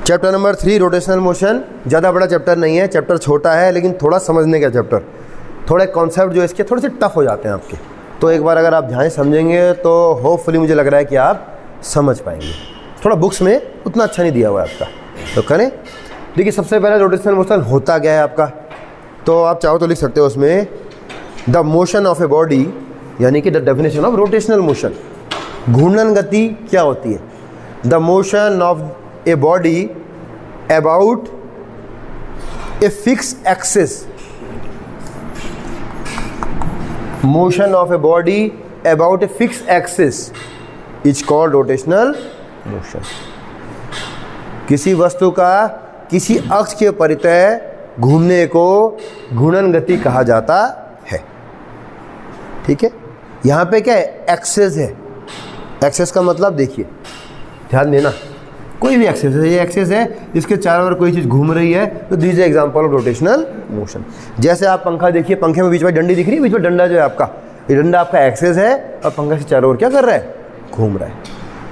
Chapter number 3 rotational motion. ज़्यादा बड़ा chapter नहीं है, चैप्टर छोटा है लेकिन थोड़ा समझने का चैप्टर, थोड़े कॉन्सेप्ट जो इसके थोड़े से टफ हो जाते हैं आपके, तो एक बार अगर आप ध्यान समझेंगे तो होपफुली मुझे लग रहा है कि आप समझ पाएंगे। थोड़ा बुक्स में उतना अच्छा नहीं दिया हुआ है आपका, तो करें। देखिए सबसे पहले रोटेशनल मोशन होता क्या है आपका, तो आप चाहो तो लिख सकते हो उसमें the motion of a body, यानी कि the definition of rotational motion. घूर्णन गति क्या होती है? The motion of a body about a fix axis, motion of a body about a fix axis is called rotational motion. किसी वस्तु का किसी अक्ष के परितः घूमने को घूर्णन गति कहा जाता है। ठीक है, यहाँ पे क्या है? एक्सेस है। एक्सेस का मतलब देखिए, ध्यान देना, कोई भी एक्सेस है, ये एक्सेस है जिसके चारों ओर कोई चीज़ घूम रही है, तो this is example of rotational motion. जैसे आप पंखा देखिए, पंखे में बीच में डंडी दिख रही है, बीच में डंडा जो है आपका, ये डंडा आपका एक्सेस है और पंखा से चारों ओर क्या कर रहा है? घूम रहा है।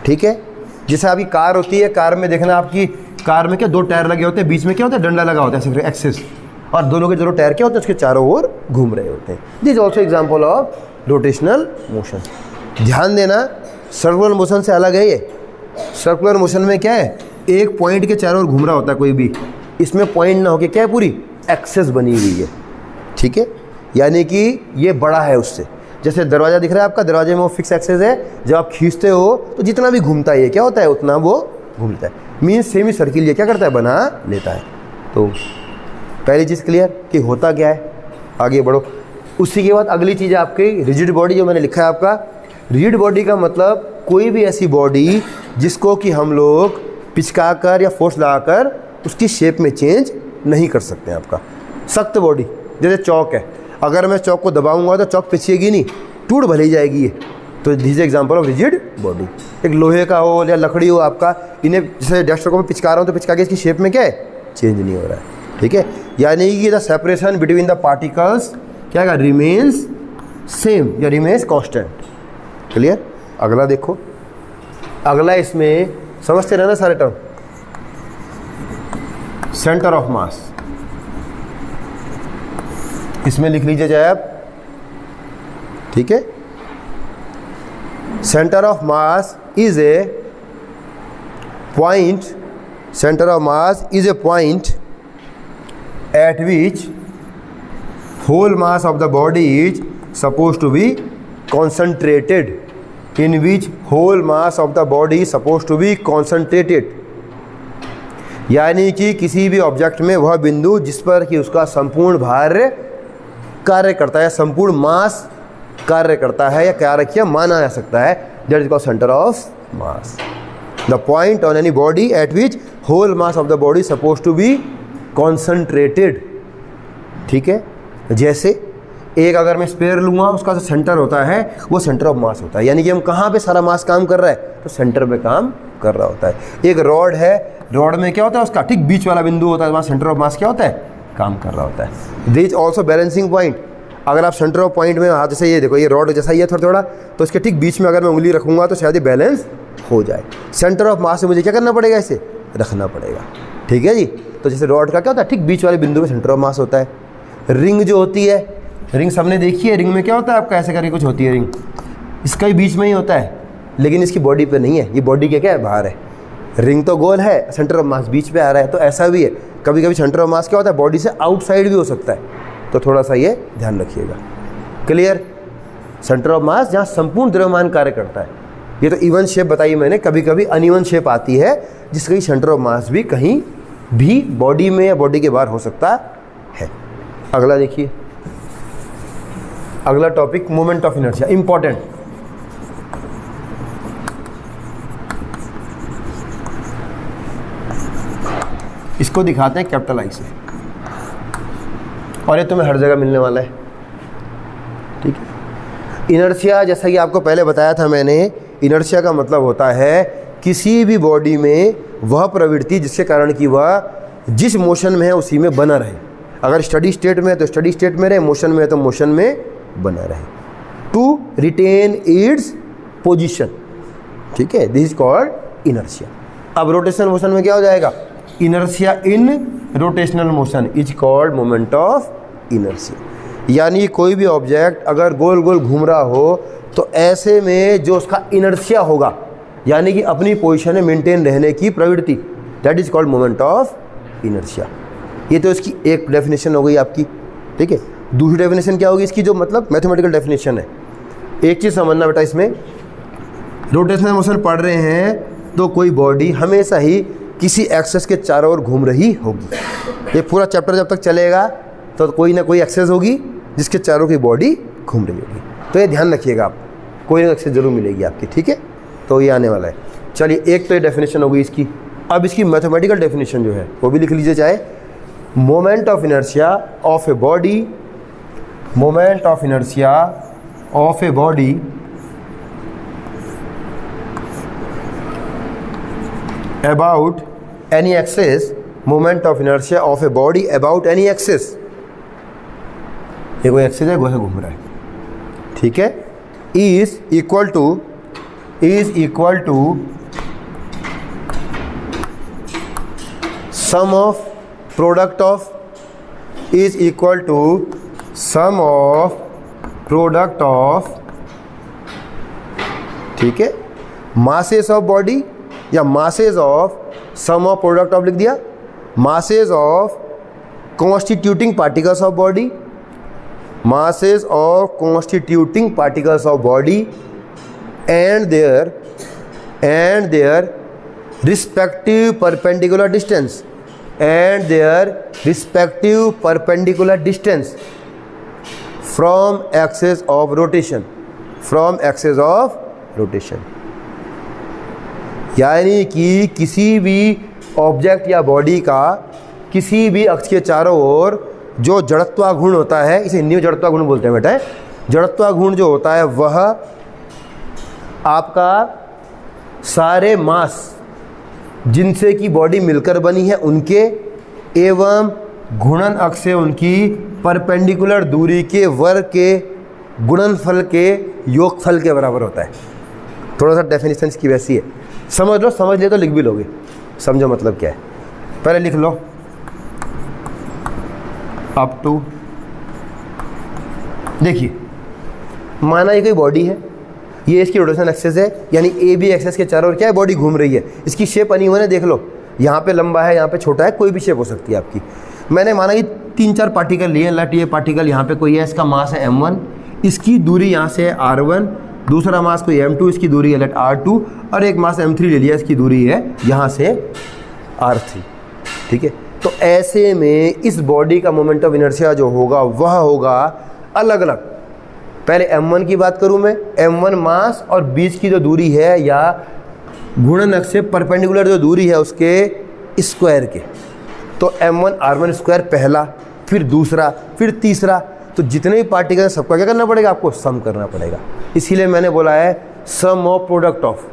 ठीक है, जैसे आपकी कार होती है, कार में देखना आपकी कार में क्या दो टायर लगे होते हैं, बीच में क्या होता है? डंडा लगा होता है सिर्फ एक्सेस, और दोनों के दोनों टायर क्या होते हैं? उसके चारों ओर घूम रहे होते हैं। This is also example of rotational motion. ध्यान देना, सर्कुलर मोशन से अलग है ये। सर्कुलर मोशन में क्या है? एक पॉइंट के चारों ओर घूम रहा होता है कोई भी, इसमें पॉइंट ना होके क्या है? पूरी एक्सेस बनी हुई है। ठीक है, यानी कि ये बड़ा है उससे। जैसे दरवाज़ा दिख रहा है आपका, दरवाजे में वो फिक्स एक्सेस है, जब आप खींचते हो तो जितना भी घूमता है ये क्या होता है? उतना वो घूमता है। मीन्स सेमी सर्किल ये क्या करता है? बना लेता है। तो पहली चीज़ क्लियर कि होता क्या है। आगे बढ़ो। उसी के बाद अगली चीज़ है आपकी रिजिड बॉडी, जो मैंने लिखा है आपका। रिजिड बॉडी का मतलब कोई भी ऐसी बॉडी जिसको कि हम लोग पिचकाकर या फोर्स लगाकर उसकी शेप में चेंज नहीं कर सकते हैं। आपका सख्त बॉडी, जैसे चौक है, अगर मैं चौक को दबाऊंगा तो चौक पिछेगी नहीं, टूट भले ही जाएगी ये। तो this example of rigid body. एक लोहे का हो या लकड़ी हो आपका, इन्हें जैसे डस्टर को मैं पिचका रहा हूँ तो पिचका के इसकी शेप में क्या है? चेंज नहीं हो रहा है। ठीक है, यानी कि the separation between the particles क्या है? रिमेन्स सेम या रिमेन्स कॉन्स्टेंट। क्लियर। अगला देखो, अगला इसमें समझते रहना सारे टर्म। सेंटर ऑफ मास, इसमें लिख लीजिए चाहे आप। ठीक है, centre of mass is a point, centre of mass is a point at which whole mass of the body is supposed to be concentrated, in which whole mass of the body is supposed to be concentrated। यानी कि किसी भी object में वह बिंदु जिस पर कि उसका संपूर्ण भार कार्य करता है, संपूर्ण मास कार्य करता है या कार्य किया माना जा सकता है, that is called centre of mass. The point on any body at which whole mass of the body suppose to be concentrated. ठीक है, जैसे एक अगर मैं स्पेयर लूँगा, उसका जो सेंटर होता है वो सेंटर ऑफ मास होता है, यानी कि हम कहाँ पे सारा मास काम कर रहा है? तो सेंटर पे काम कर रहा होता है। एक रॉड है, रॉड में क्या होता है? उसका ठीक बीच वाला बिंदु होता है, वहाँ सेंटर ऑफ मास क्या होता है? काम कर रहा होता है। This also balancing point. अगर आप सेंटर ऑफ पॉइंट में हाथ, जैसे ये देखो, ये रॉड जैसा ही है थोड़ा थोड़ा, तो इसके ठीक बीच में अगर मैं उंगली रखूँगा तो शायद ये बैलेंस हो जाए। सेंटर ऑफ मास से मुझे क्या करना पड़ेगा? इसे रखना पड़ेगा। ठीक है जी। तो जैसे रॉड का क्या होता है? ठीक बीच वाले बिंदु में सेंटर ऑफ मास होता है। रिंग जो होती है, रिंग सबने देखी है, रिंग में क्या होता है आपका? ऐसे करके कुछ होती है रिंग, इसका भी बीच में ही होता है, लेकिन इसकी बॉडी पे नहीं है, ये बॉडी के क्या है? बाहर है। रिंग तो गोल है, सेंटर ऑफ मास बीच पे आ रहा है, तो ऐसा भी है। कभी कभी सेंटर ऑफ मास क्या होता है? बॉडी से आउटसाइड भी हो सकता है, तो थोड़ा सा ये ध्यान रखिएगा। क्लियर। सेंटर ऑफ मास जहाँ संपूर्ण द्रव्यमान कार्य करता है। ये तो इवन शेप बताई मैंने, कभी कभी अनइवन शेप आती है जिसका सेंटर ऑफ मास भी कहीं भी बॉडी में या बॉडी के बाहर हो सकता है। अगला देखिए, अगला topic moment of inertia, important. इसको दिखाते हैं कैपिटल आई से, और ये तुम्हें हर जगह मिलने वाला है। ठीक है, इनर्शिया जैसा कि आपको पहले बताया था मैंने, इनर्शिया का मतलब होता है किसी भी बॉडी में वह प्रवृत्ति जिसके कारण कि वह जिस मोशन में है उसी में बना रहे। अगर स्टडी स्टेट में है तो स्टडी स्टेट में रहे, मोशन में है तो मोशन में बना रहे, टू रिटेन इट्स पोजीशन। ठीक है, दिस इज कॉल्ड इनर्शिया। अब रोटेशनल मोशन में क्या हो जाएगा? Inertia in rotational motion is called moment of inertia. यानी कोई भी ऑब्जेक्ट अगर गोल गोल घूम रहा हो तो ऐसे में जो उसका इनर्शिया होगा, यानी कि अपनी पोजीशन में मेंटेन रहने की प्रवृत्ति, that is called moment of inertia. ये तो इसकी एक डेफिनेशन हो गई आपकी, ठीक है। दूसरी डेफिनेशन क्या होगी इसकी, जो मतलब मैथमेटिकल डेफिनेशन है। एक चीज़ समझना बेटा, इसमें रोटेशनल मोशन पढ़ रहे हैं तो कोई बॉडी हमेशा ही किसी एक्सेस के चारों ओर घूम रही होगी। ये पूरा चैप्टर जब तक चलेगा तो कोई ना कोई एक्सेस होगी जिसके चारों की बॉडी घूम रही होगी। तो ये ध्यान रखिएगा आप, कोई ना एक्सेस जरूर मिलेगी आपकी, ठीक है। तो ये आने वाला है। चलिए, एक तो ये डेफिनेशन हो गई इसकी। अब इसकी मैथमेटिकल डेफिनेशन जो है वो भी लिख लीजिए चाहे। Moment of inertia of a body, moment of inertia of a body about any axis, moment of inertia of a body about any axis, ये कोई एक्सिस है, गोहे घूम रहा है, ठीक है, is equal to sum of product of, is equal to sum of product of, ठीक है, masses of body या masses of sum of product of लिख दिया, masses of constituting particles of body, masses of constituting particles of body and their respective perpendicular distance, and their respective perpendicular distance from axis of rotation, from axis of rotation। यानी कि किसी भी object या body का किसी भी अक्ष के चारों ओर जो जड़त्वाघूर्ण होता है, इसे हिंदी में जड़त्वाघूर्ण बोलते हैं बेटा। जड़त्वाघूर्ण जो होता है वह आपका सारे मास जिनसे कि बॉडी मिलकर बनी है उनके एवं घूर्णन अक्ष से उनकी परपेंडिकुलर दूरी के वर्ग के गुणनफल के योगफल के बराबर होता है। थोड़ा सा डेफिनेशन इसकी वैसी है, समझ लो, समझ ले तो लिख भी लोगे, समझो मतलब क्या है। पहले लिख लो अप टू, देखिए माना ये कोई बॉडी है, ये इसकी रोटेशन एक्सेस है, यानी ए बी एक्सेस के चारों ओर क्या है, बॉडी घूम रही है। इसकी शेप बनी हुई है, देख लो, यहाँ पे लंबा है, यहाँ पे छोटा है, कोई भी शेप हो सकती है आपकी। मैंने माना कि 3-4 पार्टिकल लिए, लट ये पार्टिकल यहाँ पे कोई है, इसका मास है m1, इसकी दूरी यहाँ से है r1, दूसरा मास कोई m2, इसकी दूरी है लेट r2, और एक मास m3 ले लिया, इसकी दूरी है यहाँ से r3, ठीक है। तो ऐसे में इस बॉडी का मोमेंट ऑफ इनर्शिया जो होगा वह होगा अलग अलग। पहले m1 की बात करूँ मैं, m1 मास और बीच की जो दूरी है या घूर्णन अक्ष से परपेंडिकुलर जो दूरी है उसके स्क्वायर के, तो m1 r1 स्क्वायर पहला, फिर दूसरा, फिर तीसरा। तो जितने भी पार्टिकल हैं सबका क्या करना पड़ेगा, आपको सम करना पड़ेगा। इसीलिए मैंने बोला है सम ऑफ प्रोडक्ट ऑफ,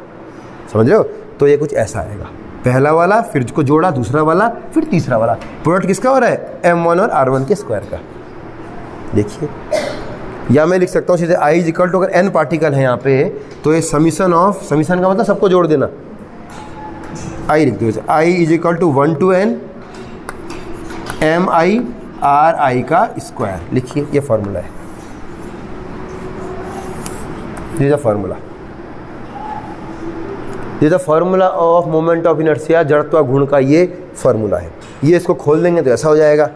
समझ रहे हो। तो ये कुछ ऐसा आएगा, पहला वाला, फिर इसको जोड़ा, दूसरा वाला, फिर तीसरा वाला। प्रोडक्ट किसका हो रहा है, m1 और r1 के स्क्वायर का। देखिए, या मैं लिख सकता हूँ सीधे i इज इक्वल टू, अगर n पार्टिकल है यहाँ पे तो ये समीशन ऑफ, समीशन का मतलब सबको जोड़ देना, i लिख दो, i is equal to 1 to n mi r i का स्क्वायर। लिखिए, ये फॉर्मूला है, ये फॉर्मूला, ये formula of moment of inertia, जड़त्वा घूर्ण का ये फॉर्मूला है। ये इसको खोल देंगे तो ऐसा हो जाएगा।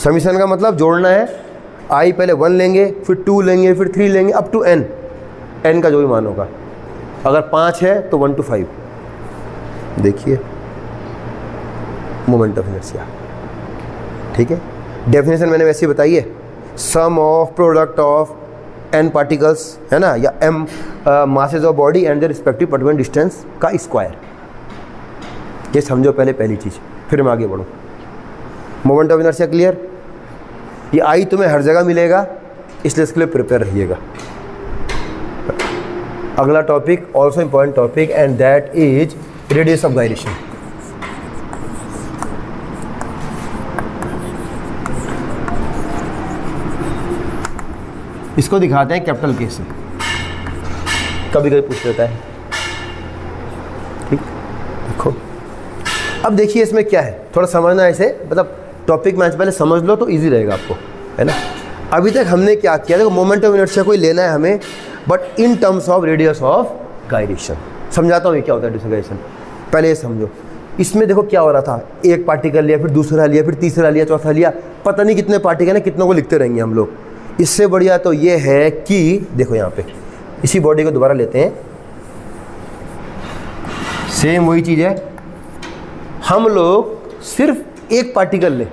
समीशन का मतलब जोड़ना है, आई पहले 1 लेंगे, फिर 2 लेंगे, फिर 3 लेंगे, अप टू n, n का जो भी मान होगा। अगर 5 है तो 1 to 5। देखिए मोमेंट ऑफ इनर्शिया, ठीक है। डेफिनेशन मैंने वैसे ही बताई है, sum of product of n particles, है ना, या m masses of body and the respective perpendicular distance का स्क्वायर। ये समझो पहले पहली चीज़, फिर मैं आगे बढ़ूँ। Moment of inertia clear. ये आई तुम्हें हर जगह मिलेगा, इसलिए इसके लिए प्रिपेयर रहिएगा। अगला topic also important topic, and that is radius of gyration. इसको दिखाते हैं कैपिटल के से, कभी कभी पूछ लेता है, ठीक। देखो अब देखिए इसमें क्या है, थोड़ा समझना ऐसे, मतलब टॉपिक मैच पहले समझ लो तो इजी रहेगा आपको, है ना। अभी तक हमने क्या किया, देखो मोमेंट ऑफ इनर्शिया कोई लेना है हमें, but in terms of radius of gyration. समझाता हूँ ये क्या होता है रेडियस ऑफ गायरेशन, पहले ये समझो। इसमें देखो क्या हो रहा था, एक पार्टिकल लिया, फिर दूसरा लिया, फिर तीसरा लिया, चौथा लिया, पता नहीं कितने पार्टिकल है, कितनों को लिखते रहेंगे हम लोग। इससे बढ़िया तो ये है कि देखो यहाँ पे इसी बॉडी को दोबारा लेते हैं, सेम वही चीज़ है, हम लोग सिर्फ एक पार्टिकल लें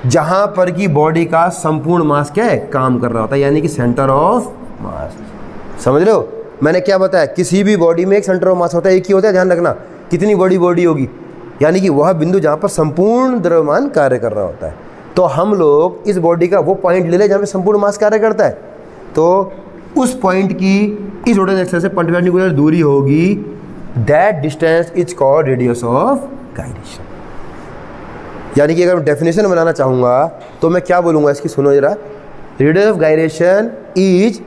जहाँ पर कि बॉडी का संपूर्ण मास क्या है, काम कर रहा होता है, यानी कि सेंटर ऑफ मास। समझ रहे हो मैंने क्या बताया, किसी भी बॉडी में एक सेंटर ऑफ मास होता है, एक ही होता है, ध्यान रखना। कितनी बड़ी बॉडी होगी, यानी कि वह बिंदु जहाँ पर संपूर्ण द्रव्यमान कार्य कर रहा होता है। तो हम लोग इस बॉडी का वो पॉइंट ले लें जहाँ पे संपूर्ण मास कार्य करता है, तो उस पॉइंट की इस रोटेशन एक्सिस से परपेंडिकुलर दूरी होगी, that distance is called radius of gyration. यानी कि अगर मैं डेफिनेशन बनाना चाहूँगा तो मैं क्या बोलूँगा इसकी, सुनो जरा। Radius of gyration is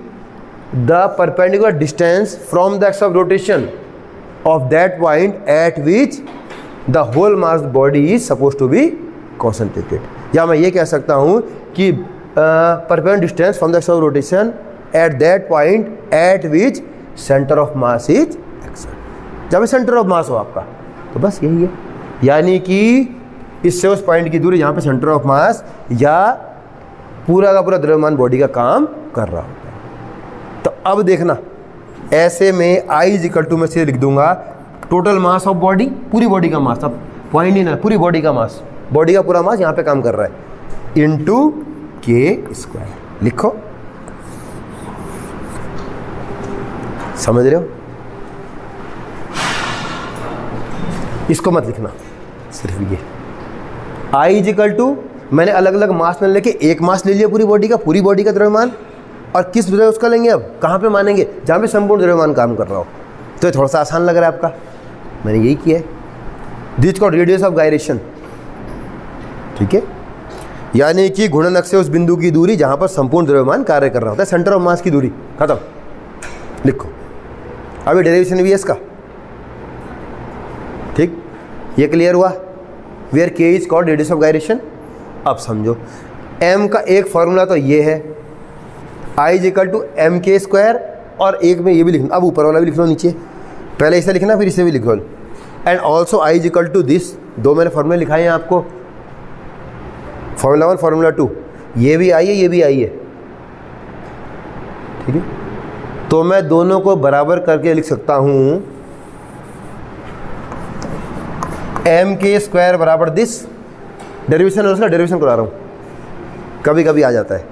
the perpendicular distance from the axis of rotation of that point at which the whole mass body is suppose to be concentrated. या मैं ये कह सकता हूँ कि perpendicular distance from the axis of rotation at that point at which centre of mass is except, जब centre of mass हो आपका, तो बस यही है। यानी कि इससे उस पॉइंट की दूरी जहाँ पे सेंटर ऑफ मास या पूरा का पूरा द्रव्यमान बॉडी का काम कर रहा होता है। तो अब देखना, ऐसे में I इज इक्वल टू मैं से लिख दूंगा टोटल मास ऑफ बॉडी, पूरी बॉडी का मास, अब पॉइंट ही ना, पूरी बॉडी का मास, बॉडी का पूरा मास यहाँ पे काम कर रहा है, इनटू के स्क्वायर। लिखो, समझ रहे हो? इसको मत लिखना, सिर्फ ये I इज इक्वल टू, मैंने अलग अलग मास में लेके एक मास ले लिया पूरी बॉडी का द्रव्यमान, और किस वजह उसका लेंगे, अब कहाँ पे मानेंगे, जहाँ पे संपूर्ण द्रव्यमान काम कर रहा हो। तो ये थोड़ा सा आसान लग रहा है आपका, मैंने यही किया है। This called radius of gyration, ठीक है। यानी कि घूर्णन अक्ष से उस बिंदु की दूरी जहाँ पर संपूर्ण द्रव्यमान कार्य कर रहा होता है, सेंटर ऑफ मास की दूरी, खत्म। लिखो, अभी डेरिवेशन भी है इसका, ठीक, ये क्लियर हुआ। वेयर के is called radius of gyration. अब समझो, m का एक फॉर्मूला तो ये है, I is equal to M K square, और एक में ये भी लिखना, अब ऊपर वाला भी लिख लो, नीचे पहले इसे लिखना फिर इसे भी लिख लो, and also I is equal to this. दो मैंने फॉर्मूले लिखाए हैं आपको, फॉर्मूला 1 फॉर्मूला 2, ये भी I है ये भी I है, ठीक है। तो मैं दोनों को बराबर करके लिख सकता हूँ, एम के स्क्वायर बराबर दिस, डेरिवेशन उसका डेरिवेशन करा रहा हूँ, कभी कभी आ जाता है,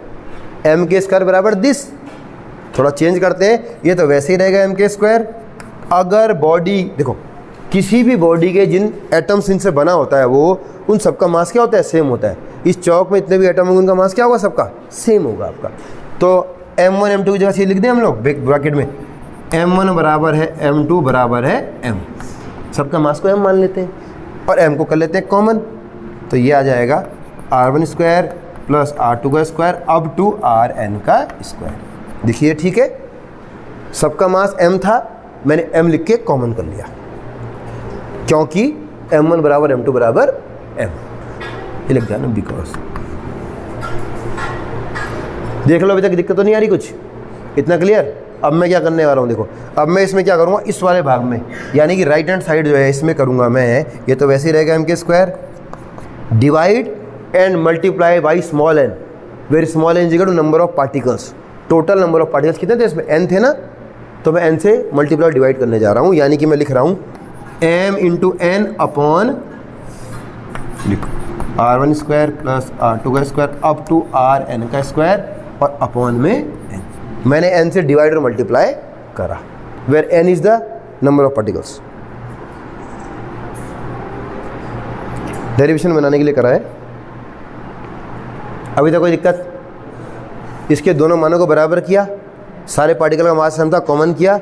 एम के स्क्वायर बराबर दिस। थोड़ा चेंज करते हैं, ये तो वैसे ही रहेगा एम के स्क्वायर। अगर बॉडी देखो, किसी भी बॉडी के जिन एटम्स इनसे बना होता है वो, उन सबका मास क्या होता है, सेम होता है। इस चौक में इतने भी एटम होंगे उनका मास क्या होगा, सबका सेम होगा आपका। तो m1 m2 की जगह से लिख दें हम लोग ब्रैकेट में, m1 बराबर है m2 बराबर है m, सबका मास को m मान लेते हैं और m को कर लेते हैं कॉमन, तो ये आ जाएगा r1 स्क्वायर प्लस r2 का स्क्वायर अप टू rn का स्क्वायर। देखिए ठीक है, सबका मास m था, मैंने m लिख के कॉमन कर लिया, क्योंकि m1 बराबर m2 बराबर m, ये लिख दिया ना, बिकॉज। देख लो अभी तक दिक्कत तो नहीं आ रही कुछ, इतना क्लियर। अब मैं क्या करने वाला हूँ, देखो अब मैं इसमें क्या करूँगा, इस वाले भाग में, यानी कि राइट हैंड साइड जो है इसमें करूँगा मैं, ये तो वैसे ही रहेगा m K square, divide and multiply by small n, very small n equal to number of particles. Total number of particles कितने थे इसमें, n थे ना, तो मैं n से मल्टीप्लाई डिवाइड करने जा रहा हूँ, यानी कि मैं लिख रहा हूँ m इंटू n अपॉन, लिखो r1 स्क्वायर प्लस r2 का स्क्वायर अप टू rn का स्क्वायर और अपॉन में n। मैंने n से डिवाइड और मल्टीप्लाई करा, where n is the number of particles. Derivation बनाने के लिए करा है, अभी तक कोई दिक्कत? इसके दोनों मानों को बराबर किया, सारे पार्टिकल का मास सेम था, कॉमन किया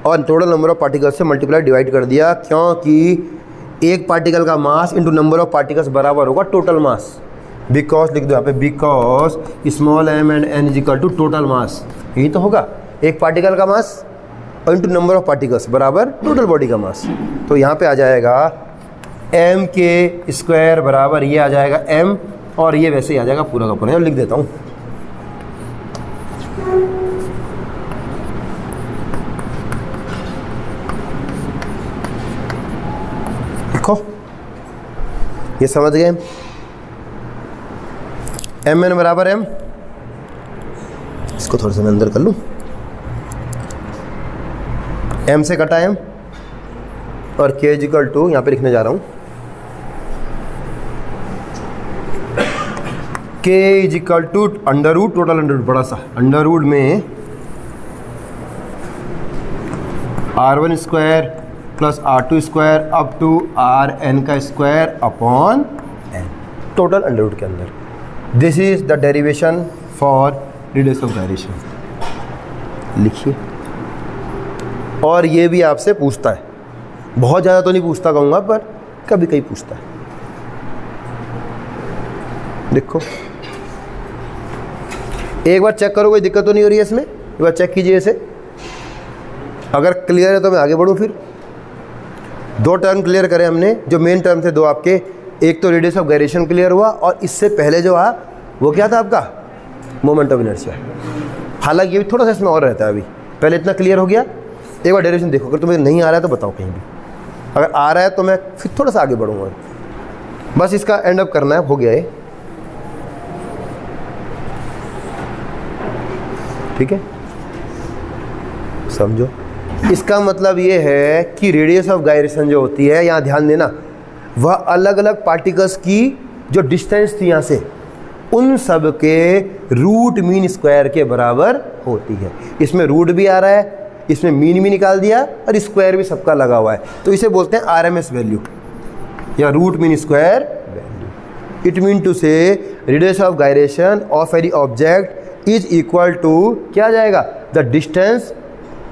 और टोटल नंबर ऑफ पार्टिकल्स से मल्टीप्लाई डिवाइड कर दिया, क्योंकि एक पार्टिकल का mass into number of particles बराबर होगा टोटल मास। बिकॉज लिख दो यहाँ पे, because small m and n is equal to total mass, यही तो होगा, एक पार्टिकल का मास और इंटू नंबर ऑफ पार्टिकल्स बराबर टोटल बॉडी का मास। तो यहाँ पे आ जाएगा एम के स्क्वायर बराबर ये आ जाएगा एम, और ये वैसे ही आ जाएगा पूरा का पूरा। लिख देता हूँ, लिखो, ये समझ गए। एम एन बराबर एम, इसको थोड़ा सा मैं अंदर कर लूँ, एम से कटा एम, और के इजिकल टू यहाँ पे लिखने जा रहा हूँ, K is equal to under root, total under root बड़ा सा अंडर रूट में R1 square plus R2 square up to Rn का square upon n, total under root के अंदर। This is the derivation for radius of gyration. लिखिए, और ये भी आपसे पूछता है, बहुत ज़्यादा तो नहीं पूछता कहूँगा, पर कभी कभी पूछता है। देखो, एक बार चेक करो, कोई दिक्कत तो नहीं हो रही है इसमें, एक बार चेक कीजिए इसे। अगर क्लियर है तो मैं आगे बढ़ूँ। फिर दो टर्म क्लियर करें हमने, जो मेन टर्म थे दो आपके, एक तो रेडियस ऑफ गायरेशन क्लियर हुआ, और इससे पहले जो आ वो क्या था आपका, मोमेंट ऑफ इनर्शिया। हालांकि ये भी थोड़ा सा इसमें और रहता है, अभी पहले इतना क्लियर हो गया। एक बार डेरिवेशन देखो, अगर तुम्हें नहीं आ रहा है तो बताओ कहीं भी, अगर आ रहा है तो मैं फिर थोड़ा सा आगे बढ़ूँगा। बस इसका एंड अप करना है, हो गया ये, ठीक है, समझो। इसका मतलब ये है कि रेडियस ऑफ गायरेशन जो होती है, यहाँ ध्यान देना, वह अलग अलग पार्टिकल्स की जो डिस्टेंस थी यहाँ से, उन सब के रूट मीन स्क्वायर के बराबर होती है। इसमें रूट भी आ रहा है, इसमें मीन भी निकाल दिया, और स्क्वायर भी सबका लगा हुआ है, तो इसे बोलते हैं आरएमएस वैल्यू या root mean square value. It mean to say radius of gyration of any object is equal to क्या आ जाएगा, द डिस्टेंस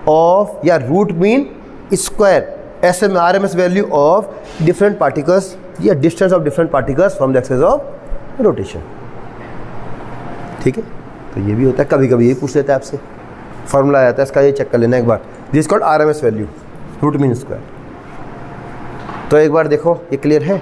ऑफ या रूट मीन स्क्वायर ऐसे में RMS value of different particles या distance of different particles from the axis of rotation. ठीक है, तो ये भी होता है, कभी कभी ये पूछ लेता है आपसे, फॉर्मूला आ जाता है इसका, ये चेक कर लेना एक बार, this called RMS value root mean square. तो एक बार देखो, ये क्लियर है।